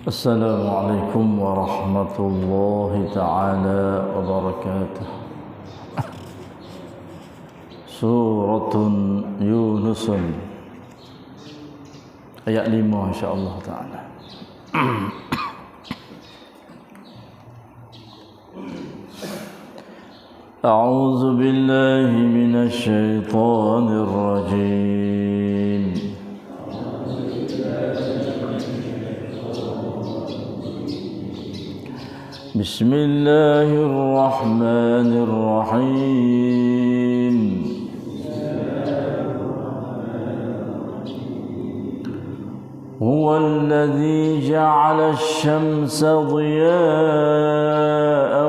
Assalamualaikum warahmatullahi ta'ala wabarakatuh. Suratun Yunusun ayat 5 insyaAllah ta'ala. A'udzu billahi minasy syaithanir rajim. Bismillahirrahmanirrahim. Huwal ladzi ja'ala asy-syamsa dhiya'an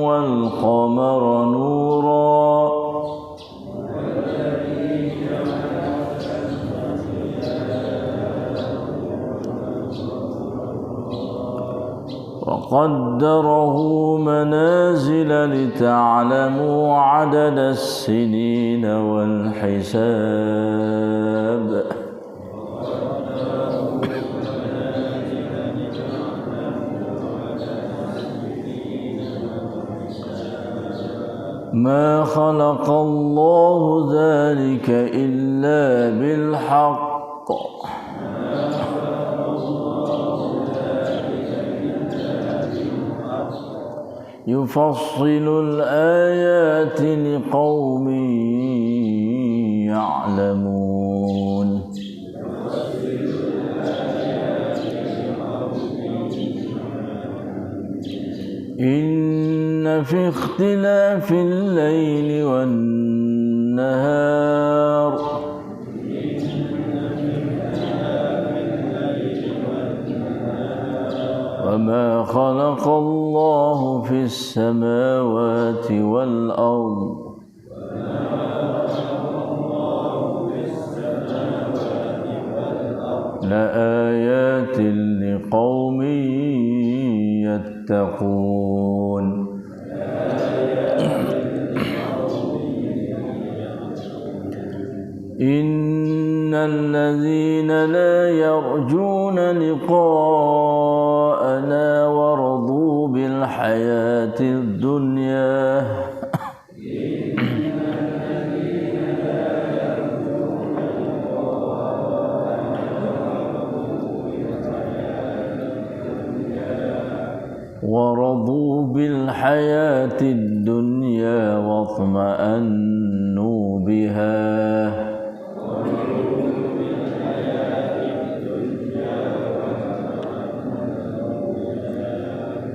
wal qamara nuran وقدره منازل لتعلموا عدد السنين والحساب ما خلق الله ذلك إلا بالحق يفصل الآيات لقوم يعلمون إن في اختلاف الليل والنهار وما خلق الله في السماوات والأرض لآيات لقوم يتقون إن الذين لا يرجون لقاءنا ورضوا بالحياة الدنيا واطمأنوا بها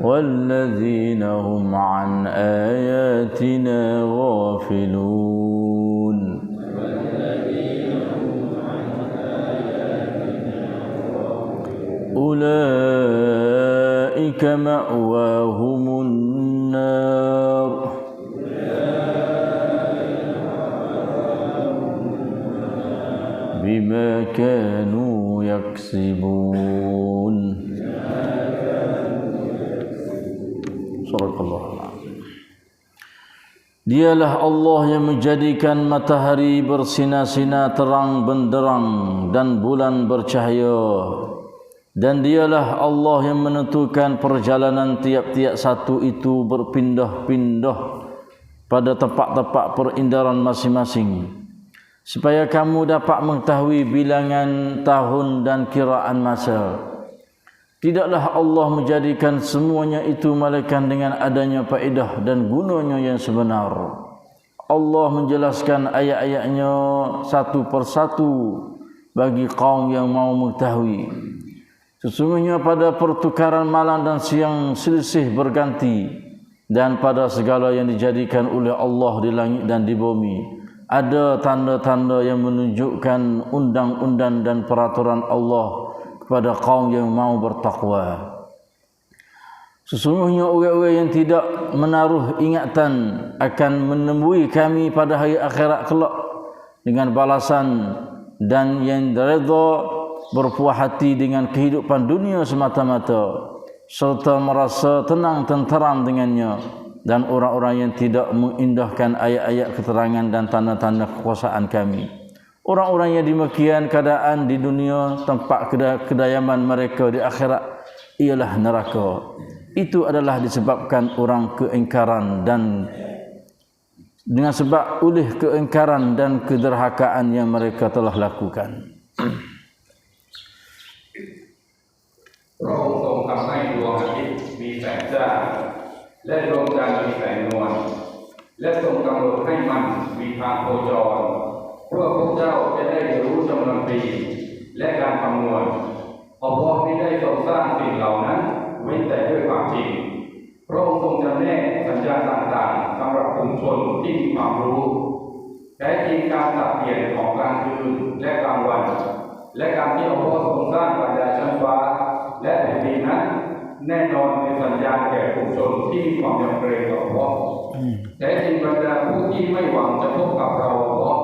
والذين هم عن آياتنا غافلون أولئك مأواهم النار بما كانوا يكسبون. Dialah Allah yang menjadikan matahari bersinar-sinar terang benderang dan bulan bercahaya, dan dialah Allah yang menentukan perjalanan tiap-tiap satu itu berpindah-pindah pada tempat-tempat perindaran masing-masing, supaya kamu dapat mengetahui bilangan tahun dan kiraan masa. Tidaklah Allah menjadikan semuanya itu melainkan dengan adanya faedah dan gunanya yang sebenar. Allah menjelaskan ayat-ayatnya satu persatu bagi kaum yang mau mengetahui. Sesungguhnya pada pertukaran malam dan siang selisih berganti, dan pada segala yang dijadikan oleh Allah di langit dan di bumi ada tanda-tanda yang menunjukkan undang-undang dan peraturan Allah kepada kaum yang mau bertakwa. Sesungguhnya orang-orang yang tidak menaruh ingatan akan menemui kami pada hari akhirat kelak dengan balasan dan yang redha berpuas hati dengan kehidupan dunia semata-mata serta merasa tenang tenteram dengannya, dan orang-orang yang tidak mengindahkan ayat-ayat keterangan dan tanda-tanda kekuasaan kami. Orang-orang yang demikian keadaan di dunia, tempat kediaman mereka di akhirat ialah neraka. Itu adalah disebabkan orang keingkaran dan dengan sebab oleh keingkaran dan kederhakaan yang mereka telah lakukan. พระองค์ทรงทำให้ดวงอาทิตย์มีแสงจ้าและดวงจันทร์มีแสงนวลและทรงกำหนดให้มันมีทางโคจรเพื่อพวกเจ้าจะได้รู้จำนวนปีและการคำนวณอัลลอฮ์ไม่ได้ทรงสร้างสิ่งเหล่านั้นเว้นแต่ด้วยความจริงพระองค์ทรงจำแนกสัญญาณต่างๆสำหรับกลุ่มชนที่มีความรู้แท้จริงการสับเปลี่ยนของกลางคืนและกลางวันและการที่อัลลอฮ์ทรงสร้างบรรดาชั้นฟ้าและแผ่นดินนั้นแน่นอนเป็นสัญญาณแก่กลุ่มชนที่มีความยำเกรงต่ออัลลอฮ์แต่จริงบรรดาผู้ที่ไม่หวังจะพบกับเราอัลลอฮ์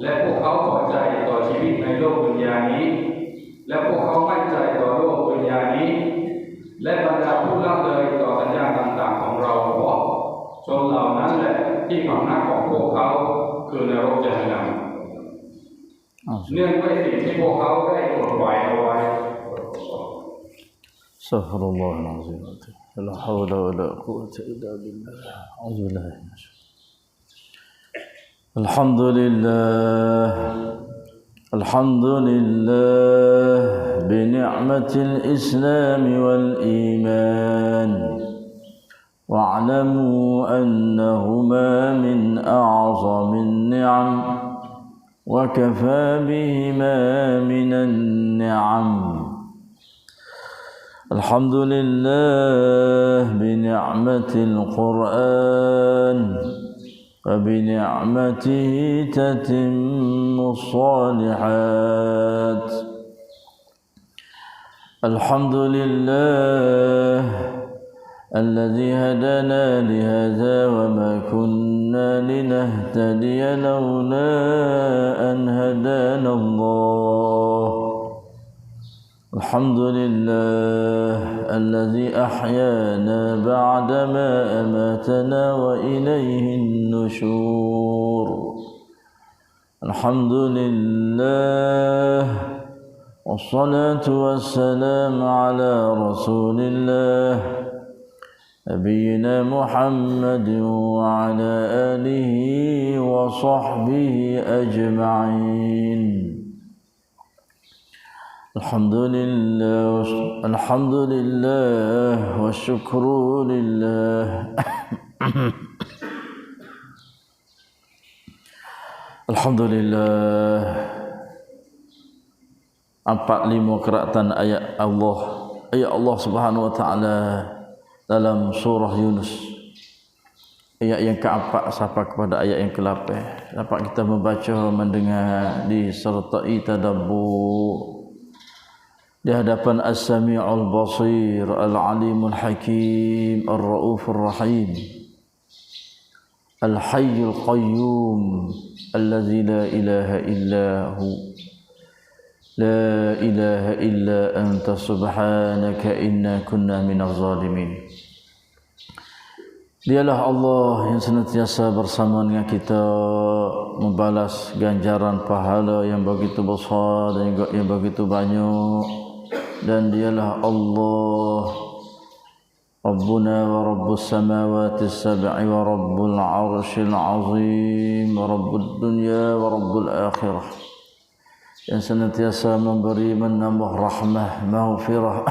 และพวกเขาพอใจต่อชีวิตในโลกดุนยานี้และพวกเขามั่นใจต่อโลกดุนยานี้และบรรดาผู้ละเลยต่อสัญญาณต่างๆของเราอัลลอฮ์ชนเหล่านั้นแหละที่พำนักของพวกเขาคือนรกจะนำเนื่องด้วยสิ่งที่พวกเขาได้กดไว้เอาไว้ استغفر الله العظيم لا حول ولا قوة إلا بالله أعوذ بالله من الشيطان الحمد لله بنعمة الإسلام والإيمان واعلموا أنهما من أعظم النعم وكفى بهما من النعم الحمد لله بنعمة القرآن وبنعمته تتم الصالحات الحمد لله الذي هدانا لهذا وما كنا لنهتدي لولا أن هدانا الله الحمد لله الذي أحيانا بعدما أماتنا وإليه النشور الحمد لله والصلاة والسلام على رسول الله نبينا محمد وعلى آله وصحبه أجمعين الحمد لله والشكر لله الحمد لله 45 keratan ayat Allah Subhanahu wa taala dalam surah Yunus, ayat yang keempat sampai kepada ayat yang ke-8 dapat kita membaca, mendengar, disertai tadabbur di hadapan As-Sami'ul Basir, Al-Alimul Hakim, Ar-Raufur Rahim, Al-Hayyul Qayyum, Allazi la ilaha illahu, la ilaha illa anta subhanaka inna kunna minaz zalimin. Dialah Allah yang senantiasa bersama dengan kita, membalas ganjaran pahala yang begitu besar dan juga yang begitu banyak. Dan dialah Allah Rabbuna wa Rabbus samawati sab'i wa Rabbul arshil azim wa Rabbud dunya wa Rabbul akhirah, yang senantiasa memberi menambah rahmah, maghfirah,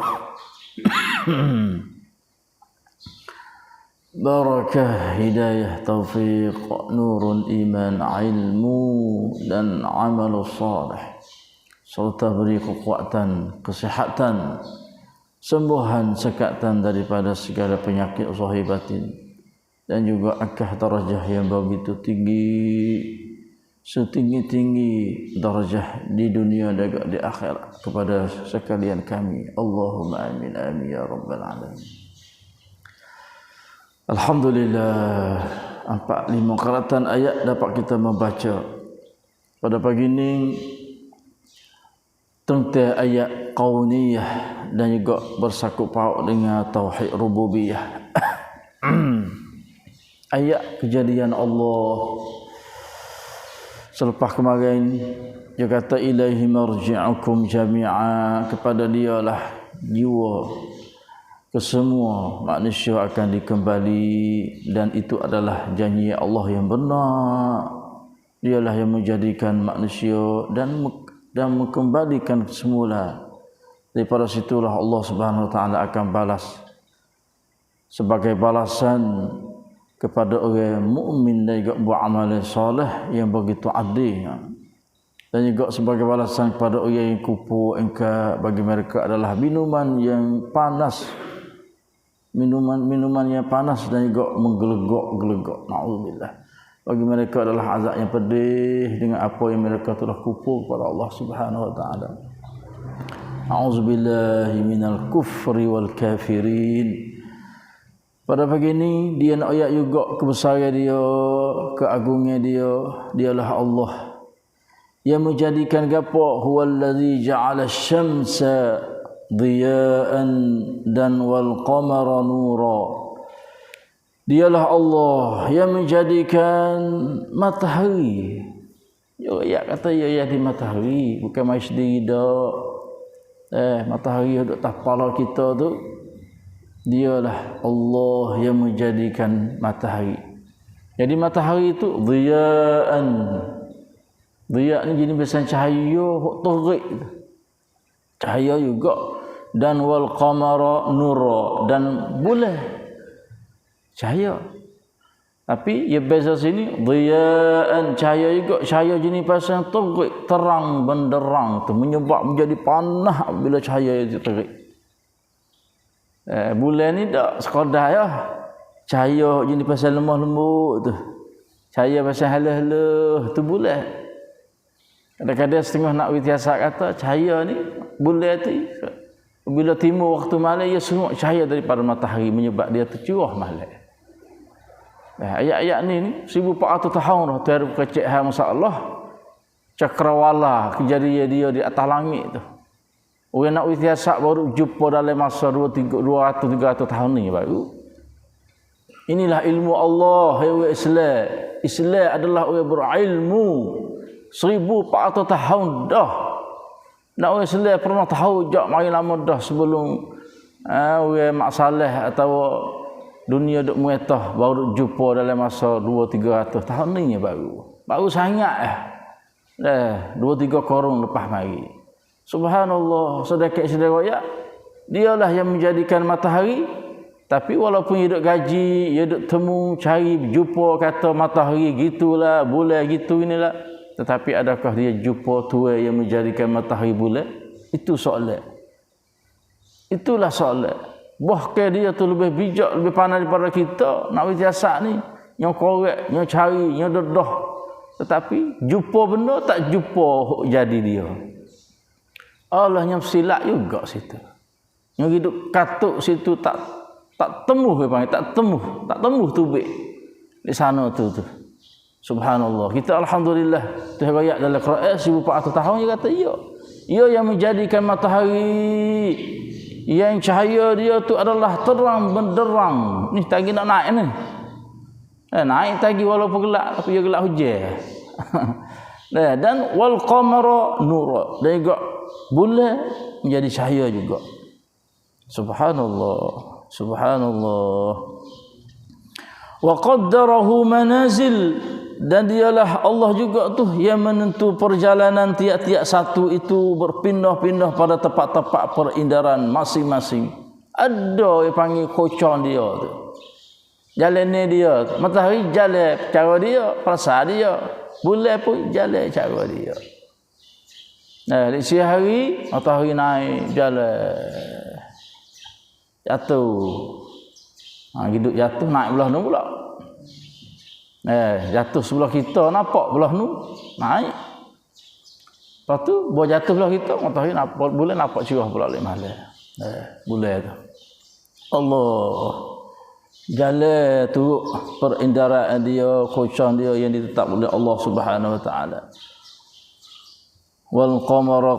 barakah, hidayah, taufiq, nurul iman, ilmu dan amal salih, serta beri kekuatan, kesihatan, sembuhan, sekatan daripada segala penyakit zahir batin, dan juga akah darajah yang begitu tinggi, setinggi-tinggi darjah di dunia dan di akhirat kepada sekalian kami. Allahumma amin amin ya rabbal alamin. Alhamdulillah, 45 keratan ayat dapat kita membaca pada pagi ini tentang ayat kauniyah dan juga bersangkut paut dengan tauhid rububiyah. Ayat kejadian Allah selepas kemarin dia kata ilaihi marji'ukum jami'a, kepada dialah jiwa kesemua manusia akan dikembali, dan itu adalah janji Allah yang benar. Dialah yang menjadikan manusia dan mengembalikan semula. Daripada situlah Allah Subhanahu Wa Taala akan balas sebagai balasan kepada orang mukmin dan juga buat amal soleh yang begitu adil, dan juga sebagai balasan kepada orang yang kufur engkau, bagi mereka adalah minuman yang panas, minuman yang panas dan juga menggelegok-gelegok. Na'udzubillah. Bagi mereka adalah azab yang pedih dengan apa yang mereka telah kufur kepada Allah Subhanahu Wa Taala. A'udzubillahi minal kufri wal kafirin. Pada pagi ini dia nak ayat juga kebesaran dia, keagungan dia. Dialah Allah yang menjadikan gapo, huwallazi ja'ala asy-syamsa diya'an dan wal qamara nura. Dialah Allah yang menjadikan matahari. Yo ayat kata ya di matahari, bukan mai sendiri dak. Matahari duduk atas kepala kita tu. Dialah Allah yang menjadikan matahari. Jadi matahari itu dhiya'an. Dhiya' ni jenis besan cahaya terik. Cahaya juga. Dan wal qamara nura, dan bulan cahaya. Tapi ya beza sini dhiya'an, cahaya juga, cahaya jenis besan terik, terang benderang tu, menyebab menjadi panah bila cahaya itu terik. Bulan ni tak sekadar ya cahaya jenis pasal lemah lembut tu, cahaya pasal halah-halah tu bulan. Kadang-kadang setengah nak wiasat kata cahaya ni bulan tu bila timur waktu malam ia semua cahaya daripada matahari, menyebab dia tercurah malam. Ayat-ayat ni 1400 tahun dah terhadap kecek masalah cakrawala kejadian dia di atas langit tu. Orang nak wiasat baru jumpa dalam masa 200-300 tahun ni baru. Inilah ilmu Allah, hai orang Islam. Islam adalah orang berilmu 1400 tahun dah. Nak orang Islam pernah tahu jak mari lama dah sebelum orang maksalah atau dunia duk muetah baru jumpa dalam masa 200-300 tahun ni baru. Baru sangat 2-3 korong lepas mari. Subhanallah, sedekah-sedekah ya. Dialah yang menjadikan matahari, tapi walaupun dia duk gaji, dia duk temu cari jumpa kata matahari gitulah, bulan gitu inilah, tetapi adakah dia jumpa Tuhan yang menjadikan matahari bulan? Itu soalan. Itulah soalan. Bahkan dia tu lebih bijak, lebih pandai daripada kita nak wiasat ni, yang korek, yang cari, yang dedah. Tetapi jumpa benda tak jumpa jadi dia. Allah yang silap juga situ. Yang hidup katuk situ tak temuh dia panggil, tak temuh tubik di sana tu. Subhanallah. Kita alhamdulillah tu ayat dalam Quran 1400 tahun dia kata ya. Ia yang menjadikan matahari yang cahaya dia tu adalah terang benderang. Ni tadi nak naik ni. Naik tadi walaupun gelap, tapi dia gelap hujan. Dan wal qamara nura, dan juga bulan menjadi cahaya juga. Subhanallah, subhanallah. Wa qaddarahu manazil, dan dialah Allah juga tu yang menentu perjalanan tiap-tiap satu itu berpindah-pindah pada tempat-tempat perindaran masing-masing. Ada yang panggil kocon dia tu. Jalan ni dia, matahari jalan cara dia, perasa dia. Bulan pun jalan cara dia. Di siang hari matahari naik jalan jatuh. Hidup jatuh naik belah nu pula. Jatuh sebelah kita nampak belah nu naik. Lepas tu bawa jatuh belah kita matahari nampak, bulan nampak cerah pula oleh malam. Bulan tu. Allah jalan turut perindaraan dia, kocang dia yang ditetap oleh Allah Subhanahu Wa Taala. wal qamara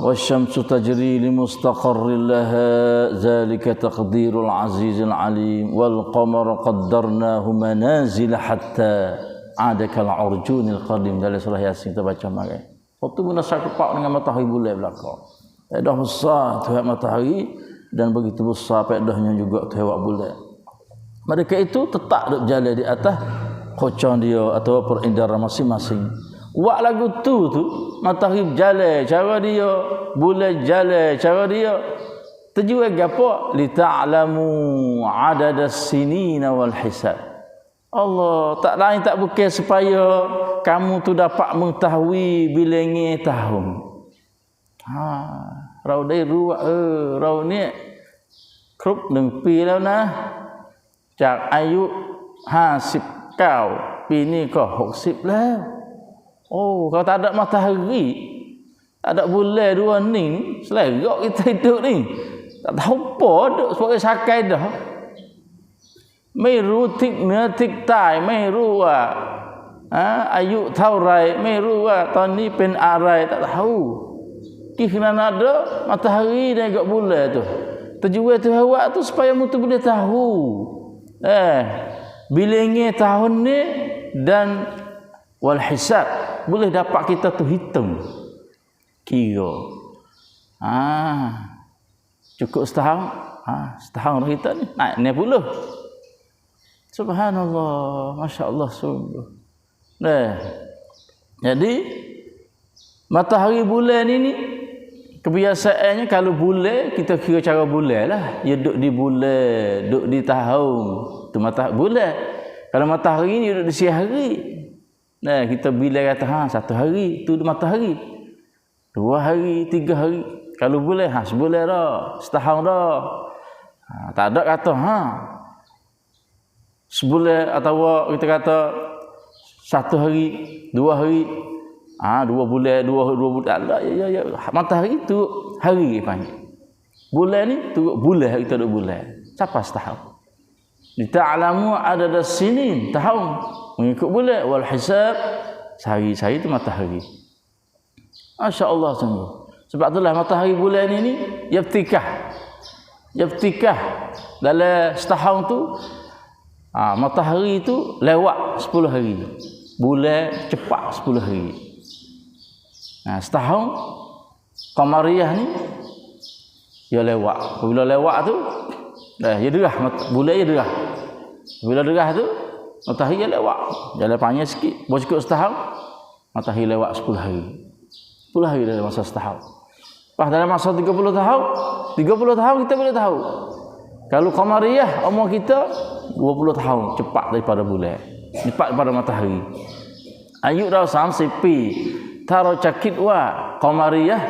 wasyamsu tajri limustaqarrin laha zalika taqdirul azizil alim wal qamara qaddarnahu manazila hatta ada kal urjunil qadim. Dalam surah Yasin kita baca magai. Waktu guna sakepak dengan matahari bulan belakang. Dah besar tu matahari dan begitu besar pedahnya juga tu bulan. Mereka itu tetap duk jalan di atas kocong dia atau perindara masing-masing. Buat lagu tu matahari jalan cara dia, bulan jalan cara dia. Tujuan gapo? Li ta'lamu adadas sinina wal hisab. Allah tak lain tak bukan supaya kamu tu dapat mengetahui bilangan tahun. Rau dai ruak rau ni krup 1 ปีแล้วนะจากอายุ59ปีนี้ก็60แล้วkalau tak ada matahari tak ada bulan dua ni selerok kita hidup ni tak tahu apa duk sebagai sakai dah ไม่รู้ทิศเหนือทิศใต้ไม่รู้ว่าอายุเท่าไรไม่รู้ว่าตอนนี้เป็นอะไร tak tahu kerana ada matahari dan juga bulan tu tujuan tu awak tu supaya mutu boleh tahu bilangan tahun ni dan wal hisab boleh dapat kita tu hitung kira cukup setahun setahun kita ni naik 60. Subhanallah, masya-Allah sungguh. Jadi matahari bulan ini kebiasaannya kalau bulan kita kira cara bulan lah. Dia duduk di bulan, duduk di tahun. Tu matahari bulan. Kalau matahari ni duduk di siang hari. Kita bila kata 1 hari tu matahari. 2 hari, 3 hari. Kalau bulan sebulan dah, setahun dah. Tak ada kata sebulan atau kita kata 1 hari, 2 hari, 2 bulan, 2 bulan. Ya. Matahari tu hari panggil. Bulan ni tu bulan, kita duduk bulan. Siapa setahun? Dita'lamu adadas sinin, tahun mengikut bulan wal hisab sehari-hari tu matahari. Masya-Allah sungguh. Sebab itulah matahari bulan ini yaftikah dalam setahun tu matahari itu lewat 10 hari. Bulan cepat 10 hari. Setahun Qamariyah ni dia lewat. Bila lewat tu dia derah bulan dia derah. Bila derah tu matahari dia lewat. Jalan panjang sikit, baru cukup setahun matahari lewat 10 hari. 10 hari dalam masa setahun. Pas dalam masa 30 tahun kita boleh tahu. Kalau Qamariyah umur kita 20 tahun cepat daripada bulan, cepat daripada matahari. Ayuk rau 30 ปี ถ้าเราจะคิดว่า Qamariyah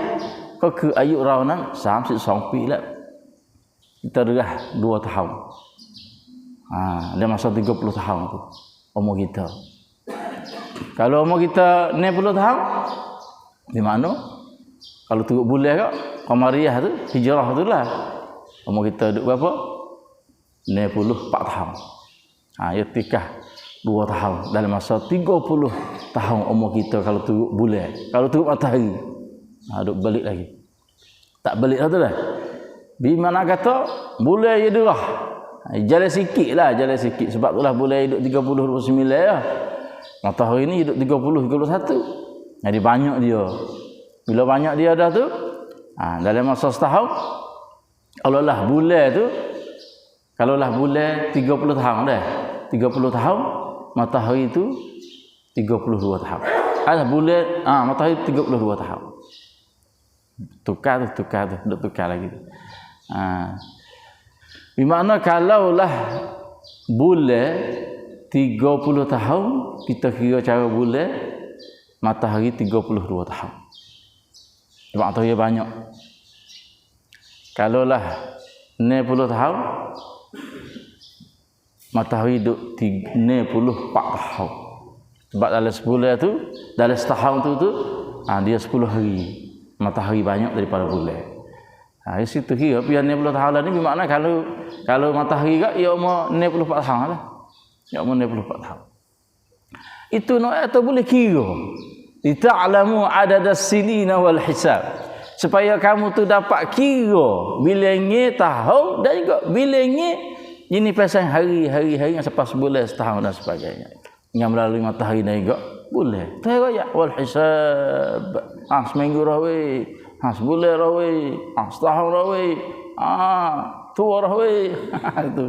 ก็คืออายุเรานั้น32 ปีแล้ว kita derah 2 tahun. Dalam masa 30 tahun tu umur kita. Kalau umur kita 60 tahun di mana? Kalau turut bulan kak Qamariyah tu hijrah tu lah. Umur kita duduk berapa? 64 tahun. Ya tikah 2 tahun. Dalam masa 30 tahun umur kita kalau turut bulan. Kalau turut matahari. Duduk balik lagi. Tak balik lah tu dah. Bimana kata bulan dia derah. Jalan sikit lah, jalan sikit. Sebab itulah bulan hidup 30-29 lah. Matahari ni hidup 30-31. Jadi banyak dia. Bila banyak dia dah tu, dalam masa setahun, kalau lah bulan 30 tahun dah. 30 tahun, matahari tu 32 tahun. Bulan, matahari 32 tahun. Tukar lagi tu. Bermakna kalaulah bulan 30 tahun, kita kira cara bulan, matahari 32 tahun. Sebab matahari banyak. Kalaulah 60 tahun, matahari duduk 64 tahun. Sebab dalam sebulan tu, dalam setahun tu dia 10 hari. Matahari banyak daripada bulan. Di situ kira biar 60 tahun lah ni bermakna kalau matahari kat ia umur 64 tahun lah. Ia umur 64 tahun. Itu nak atau boleh kira. lita'lamu adadas sinina wal hisab, supaya kamu tu dapat kira bilangnya tahun dan juga bilangnya ini pasal hari yang selepas bulan setahun dan sebagainya. Yang melalui matahari dan juga boleh. Teraya wal hisab. Seminggu rawi, sebulan rawi, setahun rawi, tua rawi. Itu.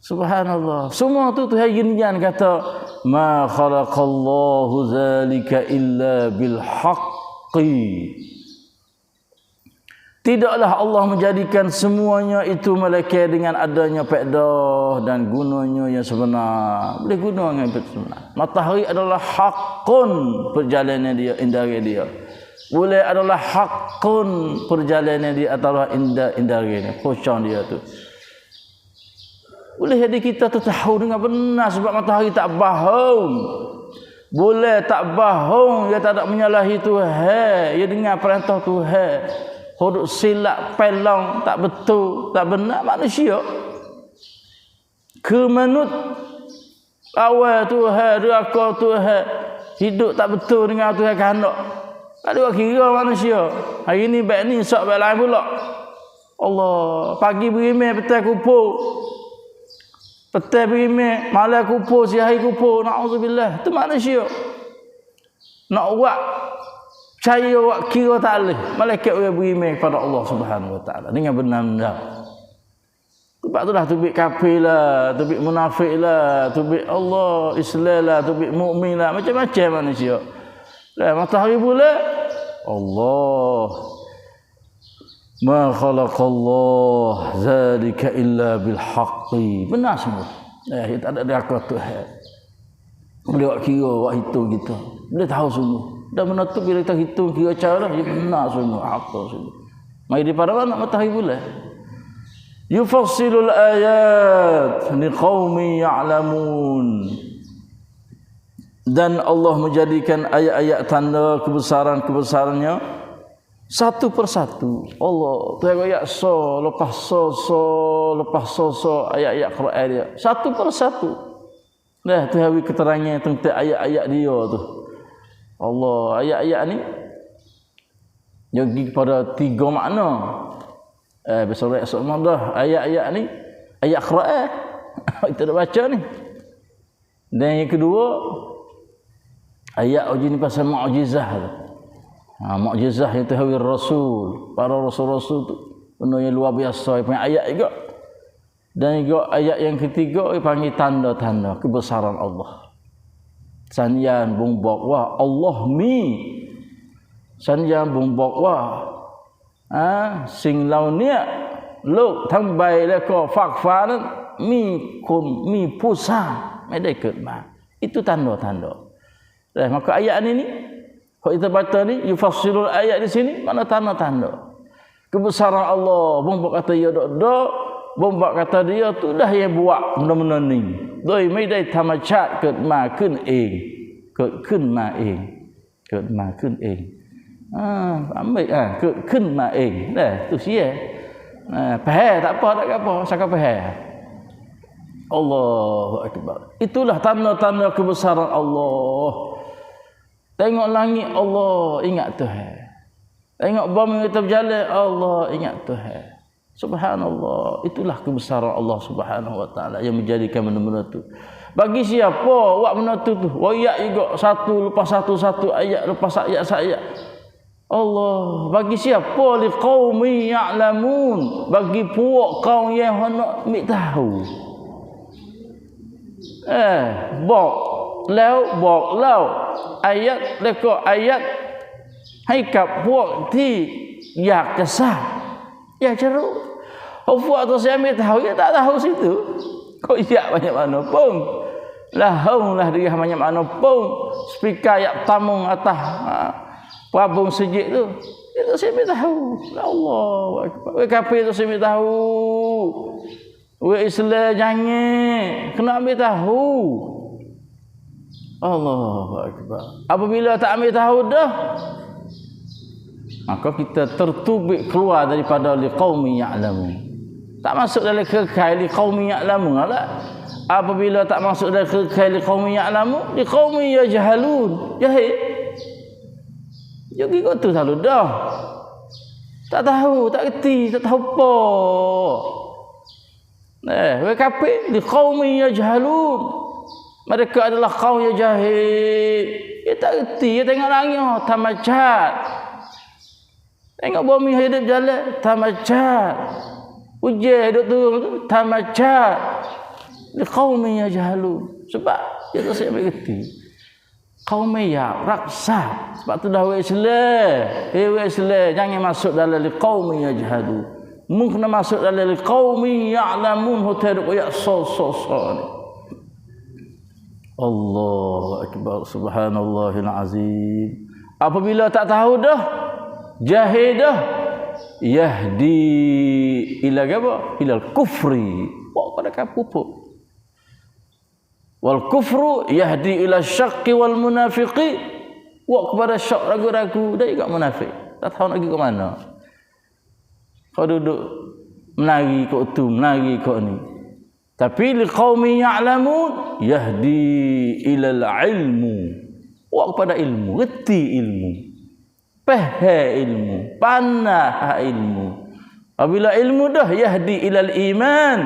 Subhanallah. Semua tu Tuhan Yunyan kata ma khalaqallahu zalika illa bil haqqi. Tidaklah Allah menjadikan semuanya itu melainkan dengan adanya faedah dan gunanya yang sebenar. Boleh guna dengan benar. Matahari adalah haqqun perjalanan dia, indara dia. Boleh adalah haqqun perjalanan dia adalah indara dia, kocang dia tu. Boleh jadi kita tu tahu dengan benar sebab matahari tak bohong. Boleh tak bohong, dia tak ada menyalahi Tuhan, dia dengar perintah Tuhan. Huduk silap pelong tak betul, tak benar manusia. Kemenut awal Tuhan, neraka Tuhan, hidup tak betul dengan Tuhan kehendak. Tak ada kira manusia. Hari ni baik ni, esok baik lain pula. Allah, pagi berimeh, petang kupur. Petang berimeh, malam kupur, siang kupur. Na'udzubillah. Itu manusia. Nak buat percaya awak kira tak boleh. Malaikat orang beriman kepada Allah Subhanahu Wa Taala dengan benar-benar. Sebab itulah tubik kafir lah, tubik munafik lah, tubik Allah, Islam lah, tubik mukmin lah, macam-macam manusia. Lah matahari bulan Allah ma khalaqallah zalika illa bil haqqi. Benar semua. Tak ada akal Tuhan. Boleh awak kira, awak hitung kita. Boleh tahu semua. Dan menutup bila kita hitung kira cara dia benar semua, apa semua. Mai daripada mana matahari bulan? Yufassilul ayat liqaumin ya'lamun. Dan Allah menjadikan ayat-ayat tanda kebesaran-kebesarannya satu persatu. Allah tu ayat lepas so ayat-ayat Quran dia. Satu persatu. Dah tu hawi keterangan tentang ayat-ayat dia tu. Allah, ayat-ayat ni jadi kepada tiga makna. Besok dah ayat-ayat ni ayat Quran kita dah baca ni. Dan yang kedua ayat uji ni pasal mukjizah tu. Mukjizah yang terhawi Rasul, para rasul-rasul tu benda yang luar biasa, panggil ayat juga. Dan juga ayat yang ketiga panggil tanda-tanda kebesaran Allah. Sanyan bung bok wah Allah mi. Sanyan bung bok wah. Sing lau nia luk thang bai le ko fak fa nan mi kum mi pusa mai dai ket ma. Itu tanda-tanda. Maka ayat ni kalau kita baca ni yufassirul ayat di sini mana tanda-tanda kebesaran Allah. Bung bok kata ya dok bung bok kata dia tu dah yang buat benda-benda ni. Doi mai dai thamachaat ket ma keun eng. Ket keun ma eng. Ket ma keun eng. Ambil ket keun ma eng. Dah tu sia. Faham tak apa tak apa, cakap faham. Allahu akbar. Itulah tanda-tanda kebesaran Allah. Tengok langit Allah, ingat Tuhan. Tengok bumi kita berjalan Allah, ingat Tuhan. Subhanallah, itulah kebesaran Allah Subhanahu Wa Taala yang menjadikan benda-benda tu. Bagi siapa buat benda tu ayat juga satu lepas satu ayat lepas ayat. Allah bagi siapa liqaumi ya'lamun, bagi puak kaum yang hendak mik tahu. Bok lau ayat leko ayat hai kap puak ti yak kesah. Ya ceruk. Puak tu saya ambil tahu, ya tak tahu situ. Kau yak banyak mana pun. Lah dia banyak mana pun. Speaker yak tamung atas Pabung sejik tu. Itu saya ambil tahu. Allah akbar. We kafir tu saya ambil tahu. We Islam jangan kena ambil tahu. Allahu akbar. Apabila tak ambil tahu dah, maka kita tertubik keluar daripada liqaumi ya'lamun. Tak masuk dalam kekal liqaumi ya'lamun lah. Apabila tak masuk dalam kekal liqaumin ya'lamun, liqaumin yajhalun. Jahil. Jadi kau tu selalu dah. Tak tahu, tak kerti, tak tahu apa. Wei kafir liqaumin yajhalun. Mereka adalah kaum yang jahil. Dia tak kerti, dia tengok langit, tamajat. Tengok bumi hidup jalan, tamajat. Hujan hidup turun, tamajat. Liqaumin yajhalun. Sebab dia tak sampai kerti. Kaum yang raksa. Sebab tu dah Islam. Islam jangan masuk dalam liqaumin yajhalun. Mungkin masuk dalam liqaumin ya'lamun hotel ya so. Allahu akbar, subhanallahil azim. Apabila tak tahu dah, jahil dah, yahdi ila apa? Ilal kufri. Pada kafir. Wal kufru yahdi ila syaqi wal munafiqi. Kepada syak ragu-ragu dan juga munafik. Tak tahu nak pergi ke mana. Kau duduk menari kau tu, menari kau ni. Tapi liqaumin ya'lamun yahdi ilal ilmu. Kepada ilmu, reti ilmu. Faham ilmu, panah ilmu. Apabila ilmu dah yahdi ilal iman.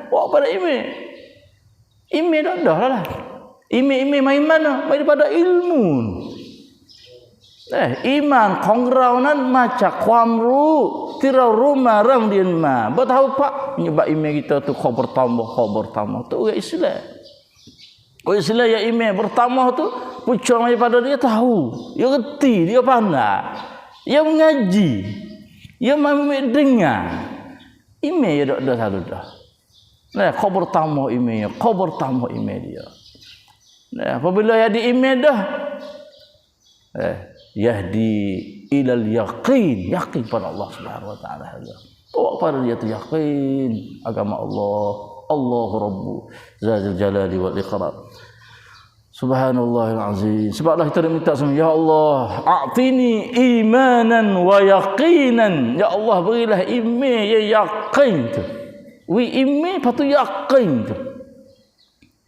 Kepada iman. Iman dah lah. Iman main mana? Main daripada ilmu. Iman ของเรานั้นมาจากความรู้ที่เรารู้มาเริ่มเรียนมา Tahu pak menyebab iman kita tu kau bertambah tu orang Islam. Orang Islam yang iman bertambah tu pucuk daripada dia tahu, dia reti, dia pandai, dia mengaji, dia mampu dengar. Iman dia dah selalu dah. Kau bertambah iman, kau bertambah iman dia. Apabila jadi iman dah, yahdi ilal yaqin, yakin pada Allah Subhanahu wa taala. Pada dia tu yakin agama Allah, Allahu Rabbu Zul Jalali wal Ikram. Subhanallahil azim. Sebablah kita minta sama, ya Allah, a'tini imanan wa yaqinan. Ya Allah, berilah iman yang yakin tu. Wi iman patu yakin tu.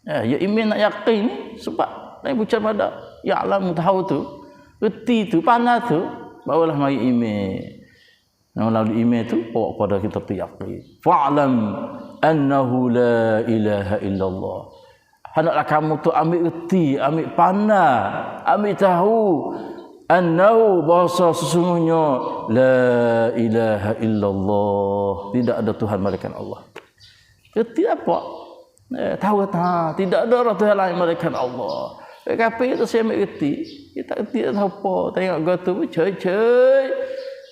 Ya iman nak yakin ni sebab lain bukan pada ya'lam tahu tu. Reti tu, panah tu, barulah mari iman. Melalui iman tu, bawa pada kita tu yakin. Fa'lam annahu la ilaha illallah. Hendaklah kamu tu ambil reti, ambil panah, ambil tahu. Annahu bahasa sesungguhnya la ilaha illallah. Tidak ada Tuhan melainkan Allah. Reti apa? Tahu tak? Tidak ada orang Tuhan lain melainkan Allah. Kafir itu saya ambil reti. Kita reti tak tahu apa. Tengok gotu pun cuy.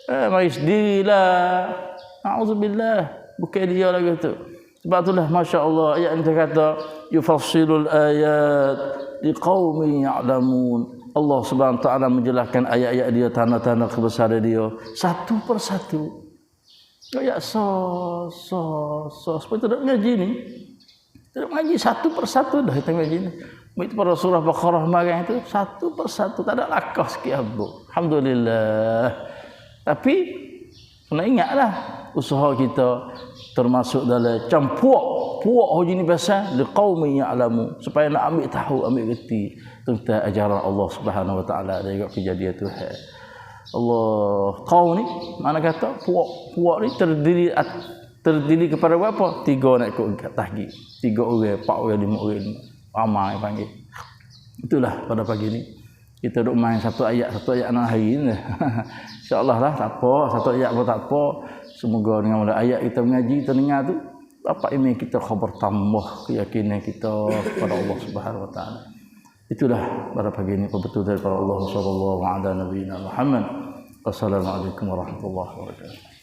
Mari sendirilah. A'udzubillah. Bukan dia lagi tu. Sebab itulah Masya Allah ayat yang kata yufassilul ayat liqaumin ya'lamun. Allah Subhanahu wa taala menjelaskan ayat-ayat dia, tanda-tanda kebesaran dia satu persatu. Kayak so. Seperti tu ngaji ni. Tidak ngaji satu persatu dah kita ngaji ni. Itu pada surah Baqarah kemarin itu satu persatu, tak ada lakah sikit habuk. Alhamdulillah. Tapi kena ingatlah usaha kita termasuk dalam puak hoji ni biasa liqaumin ya'lamu, supaya nak ambil tahu, ambil reti tentang ajaran Allah Subhanahu wa taala dan juga kejadian Tuhan. Allah, kau ni mana kata puak ni terdiri kepada berapa? 3 nak ikut tahgi. 3 orang, 4 orang, 5 orang. Ramai panggil. Itulah pada pagi ni kita duk main satu ayat nak hari ni. Insya-Allah lah tak apa, satu ayat pun tak apa. Semoga dengan mulai ayat kita mengaji, kita dengar tu dapat iman kita bertambah, keyakinan kita kepada Allah Subhanahu wa taala. Itulah pada pagi ni betul daripada Allah sallallahu alaihi wa sallam. Wassalamualaikum warahmatullahi wabarakatuh.